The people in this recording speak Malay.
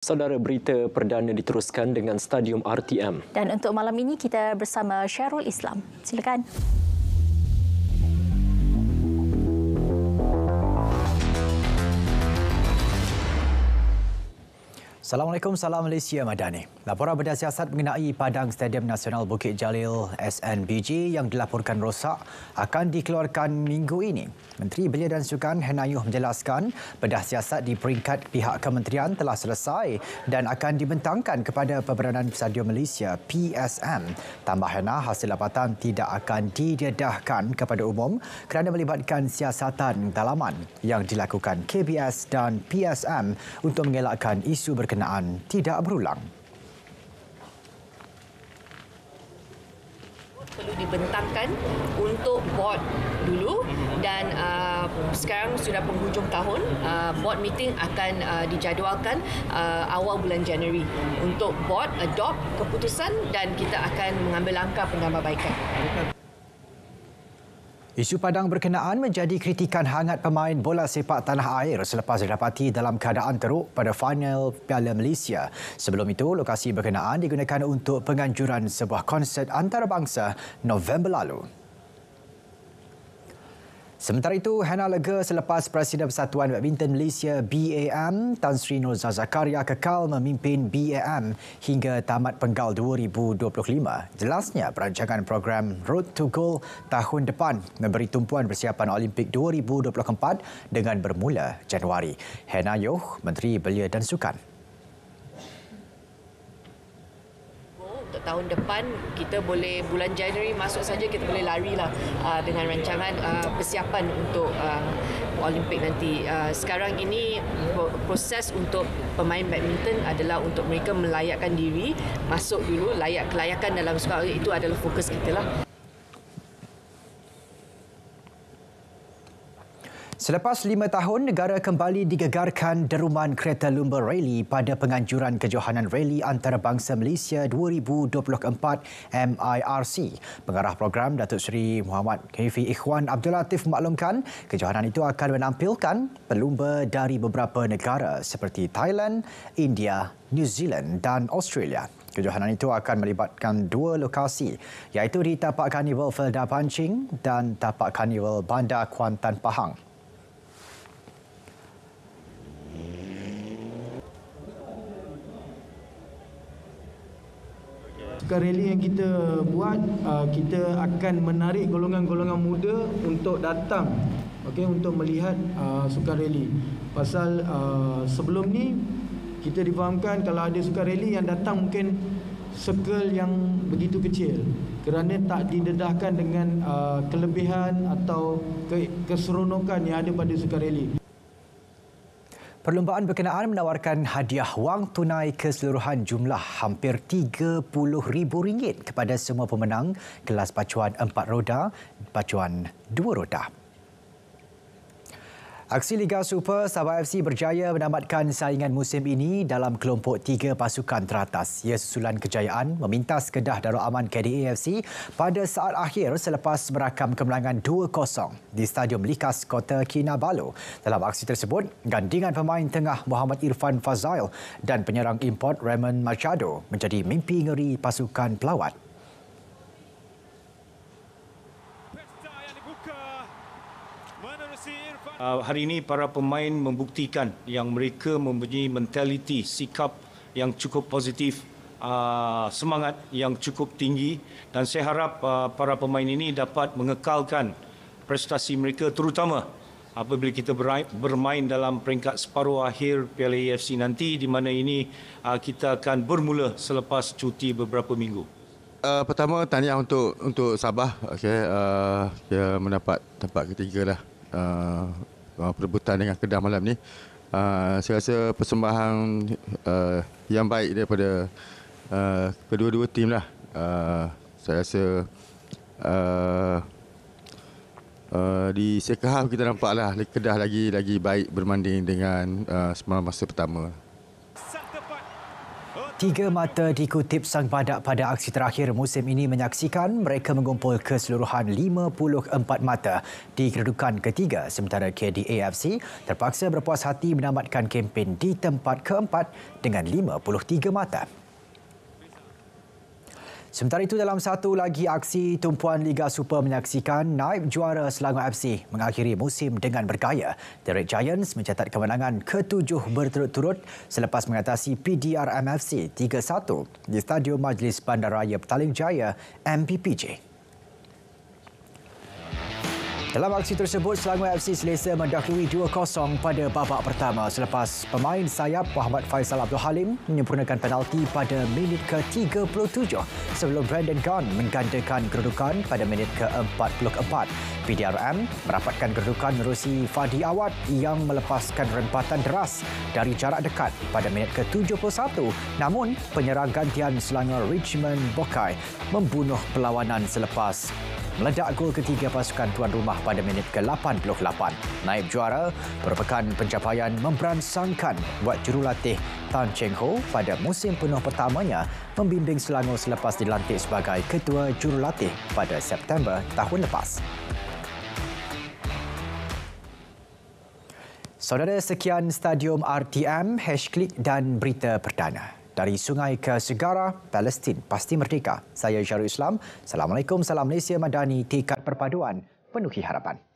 Saudara, berita perdana diteruskan dengan Stadium RTM. Dan untuk malam ini kita bersama Syahrul Islam. Silakan. Assalamualaikum, salam Malaysia Madani. Laporan Badan Siasat mengenai padang Stadium Nasional Bukit Jalil SNBJ yang dilaporkan rosak akan dikeluarkan minggu ini. Menteri Belia dan Sukan Hena Yoh menjelaskan bedah siasat di peringkat pihak kementerian telah selesai dan akan dibentangkan kepada Pemberanaan Stadium Malaysia PSM. Tambah Hena, hasil dapatan tidak akan didedahkan kepada umum kerana melibatkan siasatan dalaman yang dilakukan KBS dan PSM untuk mengelakkan isu berkenaan tidak berulang. Perlu dibentangkan untuk board dulu dan sekarang sudah penghujung tahun, board meeting akan dijadualkan awal bulan Januari untuk board adopt keputusan dan kita akan mengambil langkah penambahbaikan. Isu padang berkenaan menjadi kritikan hangat pemain bola sepak tanah air selepas didapati dalam keadaan teruk pada final Piala Malaysia. Sebelum itu, lokasi berkenaan digunakan untuk penganjuran sebuah konsert antarabangsa November lalu. Sementara itu, Hena lega selepas Presiden Persatuan Badminton Malaysia BAM Tan Sri Nur Zakaria kekal memimpin BAM hingga tamat penggal 2025. Jelasnya, perancangan program Road to Gold tahun depan memberi tumpuan persiapan Olimpik 2024 dengan bermula Januari. Hena Yoh, Menteri Belia dan Sukan. Untuk tahun depan, kita boleh bulan Januari masuk saja kita boleh larilah dengan rancangan persiapan untuk Olimpik nanti. Sekarang ini proses untuk pemain badminton adalah untuk mereka melayakkan diri, masuk dulu, kelayakan dalam sukan itu adalah fokus kita lah. Selepas 5 tahun, negara kembali digegarkan deruman kereta lumba rally pada penganjuran kejohanan rally antarabangsa Malaysia 2024 MIRC. Pengarah program Datuk Seri Muhammad Khairi Ikhwan Abdul Latif memaklumkan kejohanan itu akan menampilkan pelumba dari beberapa negara seperti Thailand, India, New Zealand dan Australia. Kejohanan itu akan melibatkan 2 lokasi, iaitu di Tapak Karnival Felda Pancing dan Tapak Karnival Bandar Kuantan Pahang. Rally yang kita buat, kita akan menarik golongan-golongan muda untuk datang, untuk melihat sukan rally. Pasal sebelum ni kita difahamkan kalau ada sukan rally yang datang mungkin circle yang begitu kecil kerana tak didedahkan dengan kelebihan atau keseronokan yang ada pada sukan rally. Perlumbaan berkenaan menawarkan hadiah wang tunai keseluruhan jumlah hampir RM30,000 kepada semua pemenang kelas pacuan 4 roda, pacuan 2 roda. Aksi Liga Super, Sabah FC berjaya menamatkan saingan musim ini dalam kelompok 3 pasukan teratas. Ia susulan kejayaan memintas Kedah Darul Aman KDA FC pada saat akhir selepas merakam kemenangan 2-0 di Stadium Likas Kota Kinabalu. Dalam aksi tersebut, gandingan pemain tengah Muhammad Irfan Fazail dan penyerang import Raymond Machado menjadi mimpi ngeri pasukan pelawat. Hari ini para pemain membuktikan yang mereka mempunyai mentaliti, sikap yang cukup positif, semangat yang cukup tinggi dan saya harap para pemain ini dapat mengekalkan prestasi mereka terutama apabila kita bermain dalam peringkat separuh akhir Piala AFC nanti di mana ini kita akan bermula selepas cuti beberapa minggu. Pertama, tahniah untuk Sabah, dia mendapat tempat ketiga lah. Perebutan dengan Kedah malam ni, saya rasa persembahan yang baik daripada kedua-dua tim lah. Saya rasa di second half kita nampaklah Kedah lagi baik berbanding dengan semalam masa pertama. Tiga mata dikutip Sang Badak pada aksi terakhir musim ini menyaksikan mereka mengumpul keseluruhan 54 mata di kedudukan ketiga sementara KDAFC terpaksa berpuas hati menamatkan kempen di tempat keempat dengan 53 mata. Sementara itu, dalam satu lagi aksi, tumpuan Liga Super menyaksikan naib juara Selangor FC mengakhiri musim dengan bergaya. The Red Giants mencatat kemenangan ke-7 berturut-turut selepas mengatasi PDRM FC 3-1 di Stadium Majlis Bandaraya Petaling Jaya MPPJ. Dalam aksi tersebut, Selangor FC selesa mendahului 2-0 pada babak pertama selepas pemain sayap Muhammad Faisal Abdul Halim menyempurnakan penalti pada minit ke-37 sebelum Brandon Gunn menggandakan kedudukan pada minit ke-44. PDRM merapatkan kedudukan menerusi Fadi Awad yang melepaskan rempatan deras dari jarak dekat pada minit ke-71. Namun, penyerang gantian Selangor Richmond Bokai membunuh perlawanan selepas meledak gol ketiga pasukan tuan rumah pada minit ke-88. Naib juara merupakan pencapaian memberansangkan buat jurulatih Tan Cheng Ho pada musim penuh pertamanya membimbing Selangor selepas dilantik sebagai ketua jurulatih pada September tahun lepas. Saudara, sekian Stadium RTM, #klik dan berita perdana. Dari sungai ke segara, Palestin pasti merdeka. Saya Syarul Islam. Assalamualaikum, salam Malaysia Madani, tekad perpaduan, penuhi harapan.